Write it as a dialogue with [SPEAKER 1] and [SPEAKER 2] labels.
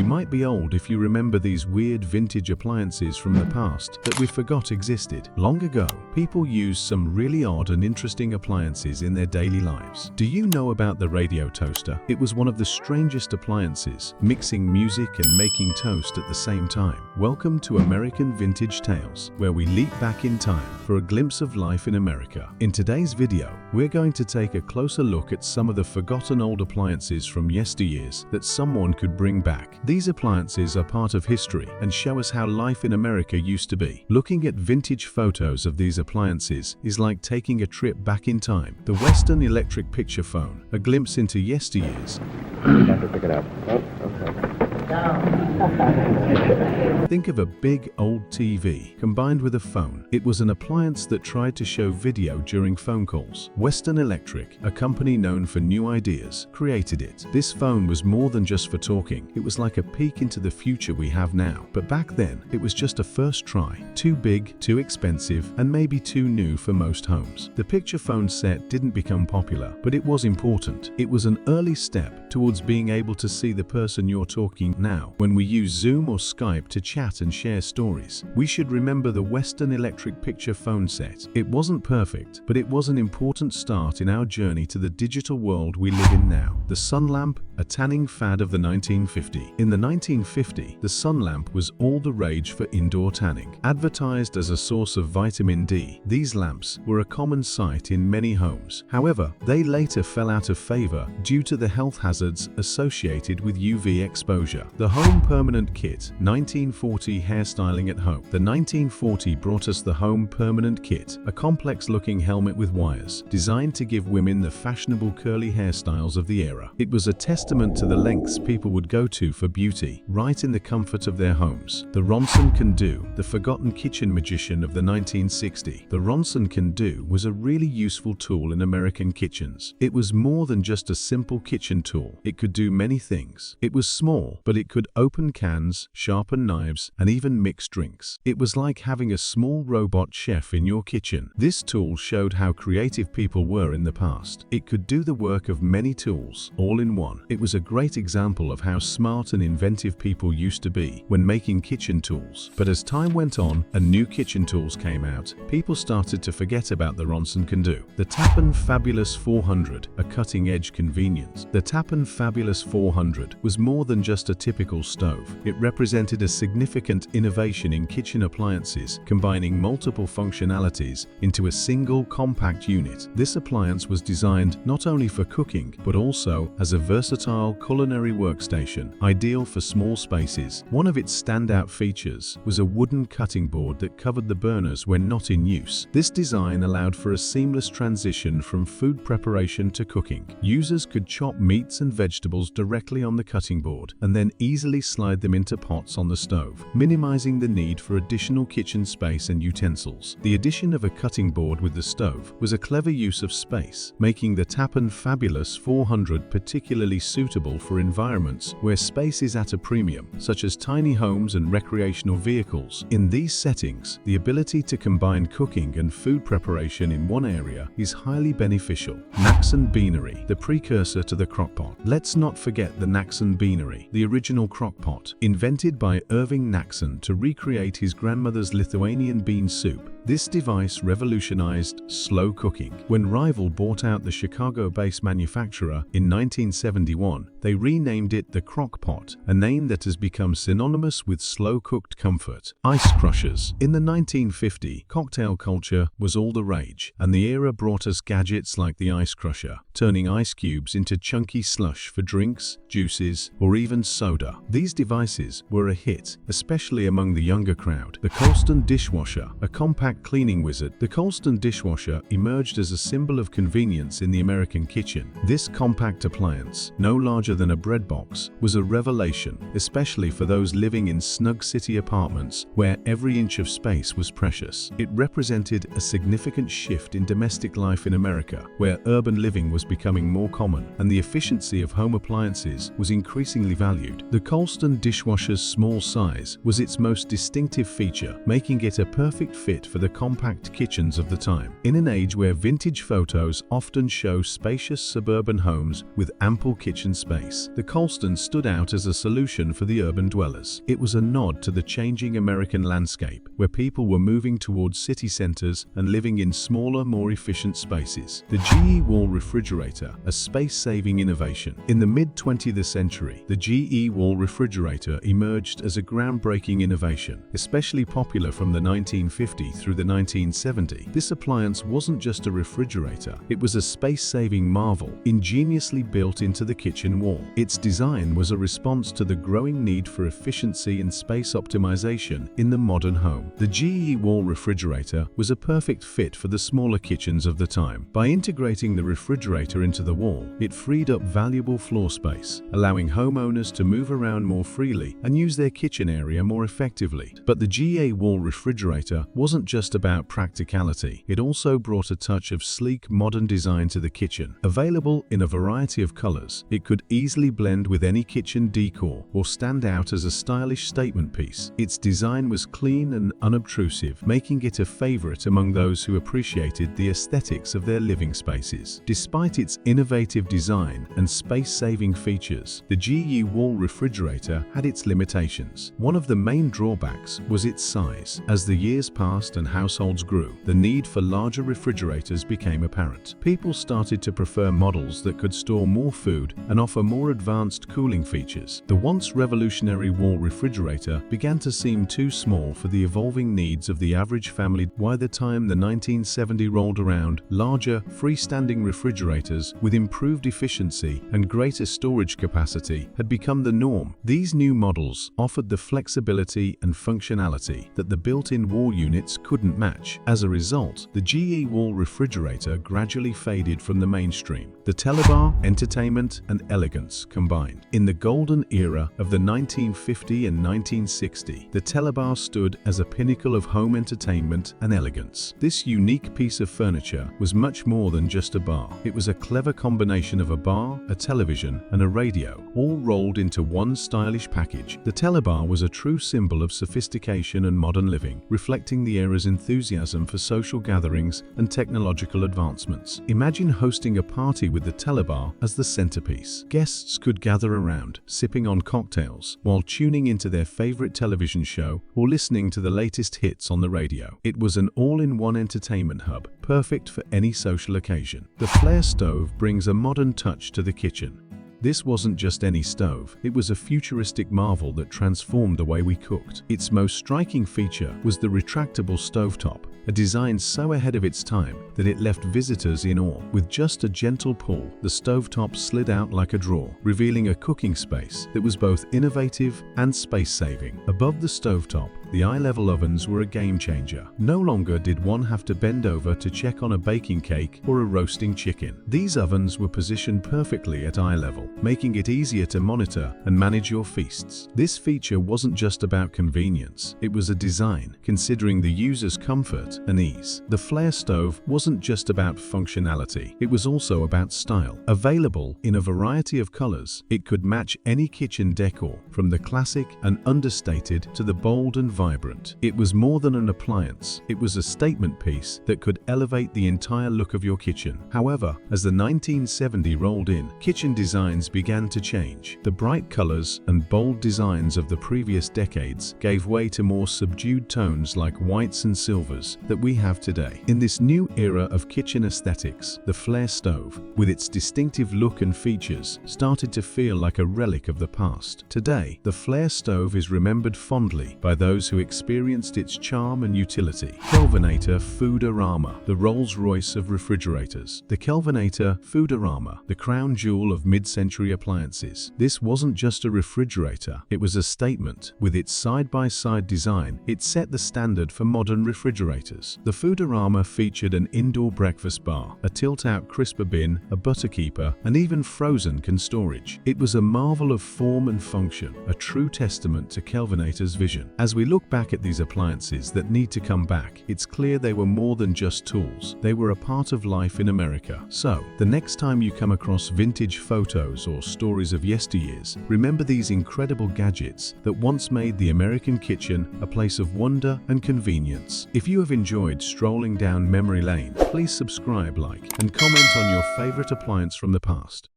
[SPEAKER 1] might be old if you remember these weird vintage appliances from the past that we forgot existed. Long ago, people used some really odd and interesting appliances in their daily lives. Do you know about the radio toaster? It was one of the strangest appliances, mixing music and making toast at the same time. Welcome to American Vintage Tales, where we leap back in time for a glimpse of life in America. In today's video, we're going to take a closer look at some of the forgotten old appliances from yesteryears that someone could bring back. These appliances are part of history and show us how life in America used to be. Looking at vintage photos of these appliances is like taking a trip back in time. The Western electric picture phone, a glimpse into yesteryears.
[SPEAKER 2] You have to pick it up. Oh, okay.
[SPEAKER 1] Think of a big old TV combined with a phone. It was an appliance that tried to show video during phone calls. Western Electric, a company known for new ideas, created it. This phone was more than just for talking. It was like a peek into the future we have now. But back then, it was just a first try. Too big, too expensive, and maybe too new for most homes. The picture phone set didn't become popular, but it was important. It was an early step towards being able to see the person you're talking now. When we use Zoom or Skype to chat and share stories, we should remember the Western Electric picture phone set. It wasn't perfect, but it was an important start in our journey to the digital world we live in now. The Sunlamp, a tanning fad of the 1950s. In the 1950s, the Sunlamp was all the rage for indoor tanning. Advertised as a source of vitamin D, these lamps were a common sight in many homes. However, they later fell out of favor due to the health hazards associated with UV exposure. The Home Permanent Kit, 1940 hairstyling at home. The 1940 brought us the Home Permanent Kit, a complex-looking helmet with wires, designed to give women the fashionable curly hairstyles of the era. It was a testament to the lengths people would go to for beauty, right in the comfort of their homes. The Ronson Can Do, the forgotten kitchen magician of the 1960s. The Ronson Can Do was a really useful tool in American kitchens. It was more than just a simple kitchen tool. It could do many things. It was small, but it could open cans, sharpen knives, and even mix drinks. It was like having a small robot chef in your kitchen. This tool showed how creative people were in the past. It could do the work of many tools, all in one. It was a great example of how smart and inventive people used to be when making kitchen tools. But as time went on and new kitchen tools came out, people started to forget about the Ronson Can Do. The Tappan Fabulous 400, a cutting-edge convenience. The Tappan Fabulous 400 was more than just a typical stove. It represented a significant innovation in kitchen appliances, combining multiple functionalities into a single compact unit. This appliance was designed not only for cooking, but also as a versatile culinary workstation, ideal for small spaces. One of its standout features was a wooden cutting board that covered the burners when not in use. This design allowed for a seamless transition from food preparation to cooking. Users could chop meats and vegetables directly on the cutting board and then easily slide them into pots on the stove, minimizing the need for additional kitchen space and utensils. The addition of a cutting board with the stove was a clever use of space, making the Tappan Fabulous 400 particularly suitable for environments where space is at a premium, such as tiny homes and recreational vehicles. In these settings, the ability to combine cooking and food preparation in one area is highly beneficial. Naxon Beanery, the precursor to the Crockpot. Let's not forget the Naxon Beanery, the original Crockpot, invented by Irving Naxon to recreate his grandmother's Lithuanian bean soup. This device revolutionized slow cooking. When Rival bought out the Chicago-based manufacturer in 1971, they renamed it the Crockpot, a name that has become synonymous with slow-cooked comfort. Ice crushers. In the 1950s, cocktail culture was all the rage, and the era brought us gadgets like the ice crusher, turning ice cubes into chunky slush for drinks, juices, or even soda. These devices were a hit, especially among the younger crowd. The Colston Dishwasher, a compact cleaning wizard. The Colston Dishwasher emerged as a symbol of convenience in the American kitchen. This compact appliance, no larger than a bread box, was a revelation, especially for those living in snug city apartments where every inch of space was precious. It represented a significant shift in domestic life in America, where urban living was becoming more common and the efficiency of home appliances was increasingly valued. The Colston Dishwasher's small size was its most distinctive feature, making it a perfect fit for the the compact kitchens of the time. In an age where vintage photos often show spacious suburban homes with ample kitchen space, the Colston stood out as a solution for the urban dwellers. It was a nod to the changing American landscape, where people were moving towards city centers and living in smaller, more efficient spaces. The GE wall refrigerator, a space-saving innovation. In the mid-20th century, the GE wall refrigerator emerged as a groundbreaking innovation, especially popular from the 1950 through the 1970. This appliance wasn't just a refrigerator, it was a space-saving marvel, ingeniously built into the kitchen wall. Its design was a response to the growing need for efficiency and space optimization in the modern home. The GE wall refrigerator was a perfect fit for the smaller kitchens of the time. By integrating the refrigerator into the wall, it freed up valuable floor space, allowing homeowners to move around more freely and use their kitchen area more effectively. But the GE wall refrigerator wasn't just about practicality. It also brought a touch of sleek, modern design to the kitchen. Available in a variety of colors, it could easily blend with any kitchen decor or stand out as a stylish statement piece. Its design was clean and unobtrusive, making it a favorite among those who appreciated the aesthetics of their living spaces. Despite its innovative design and space-saving features, the GE wall refrigerator had its limitations. One of the main drawbacks was its size. As the years passed and households grew, the need for larger refrigerators became apparent. People started to prefer models that could store more food and offer more advanced cooling features. The once revolutionary wall refrigerator began to seem too small for the evolving needs of the average family. By the time the 1970s rolled around, larger, freestanding refrigerators with improved efficiency and greater storage capacity had become the norm. These new models offered the flexibility and functionality that the built-in wall units couldn't match. As a result, the GE wall refrigerator gradually faded from the mainstream. The Telebar, entertainment and elegance combined. In the golden era of the 1950 and 1960, the Telebar stood as a pinnacle of home entertainment and elegance. This unique piece of furniture was much more than just a bar. It was a clever combination of a bar, a television and a radio, all rolled into one stylish package. The Telebar was a true symbol of sophistication and modern living, reflecting the era's enthusiasm for social gatherings and technological advancements. Imagine hosting a party with the Telebar as the centerpiece. Guests could gather around, sipping on cocktails, while tuning into their favorite television show or listening to the latest hits on the radio. It was an all-in-one entertainment hub, perfect for any social occasion. The flare stove brings a modern touch to the kitchen. This wasn't just any stove, it was a futuristic marvel that transformed the way we cooked. Its most striking feature was the retractable stovetop, a design so ahead of its time that it left visitors in awe. With just a gentle pull, the stovetop slid out like a drawer, revealing a cooking space that was both innovative and space-saving. Above the stovetop, the eye-level ovens were a game-changer. No longer did one have to bend over to check on a baking cake or a roasting chicken. These ovens were positioned perfectly at eye level, making it easier to monitor and manage your feasts. This feature wasn't just about convenience, it was a design, considering the user's comfort and ease. The flare stove wasn't just about functionality, it was also about style. Available in a variety of colors, it could match any kitchen decor, from the classic and understated to the bold and vibrant. It was more than an appliance, it was a statement piece that could elevate the entire look of your kitchen. However, as the 1970s rolled in, kitchen designs began to change. The bright colors and bold designs of the previous decades gave way to more subdued tones like whites and silvers that we have today. In this new era of kitchen aesthetics, the flare stove, with its distinctive look and features, started to feel like a relic of the past. Today, the flare stove is remembered fondly by those who experienced its charm and utility. Kelvinator Foodarama, the Rolls-Royce of refrigerators. The Kelvinator Foodarama, the crown jewel of mid-century appliances. This wasn't just a refrigerator, it was a statement. With its side-by-side design, it set the standard for modern refrigerators. The Foodarama featured an indoor breakfast bar, a tilt-out crisper bin, a butter keeper, and even frozen can storage. It was a marvel of form and function, a true testament to Kelvinator's vision. As we look look back at these appliances that need to come back, it's clear they were more than just tools. They were a part of life in America. So, the next time you come across vintage photos or stories of yesteryears, remember these incredible gadgets that once made the American kitchen a place of wonder and convenience. If you have enjoyed strolling down memory lane, please subscribe, like, and comment on your favorite appliance from the past.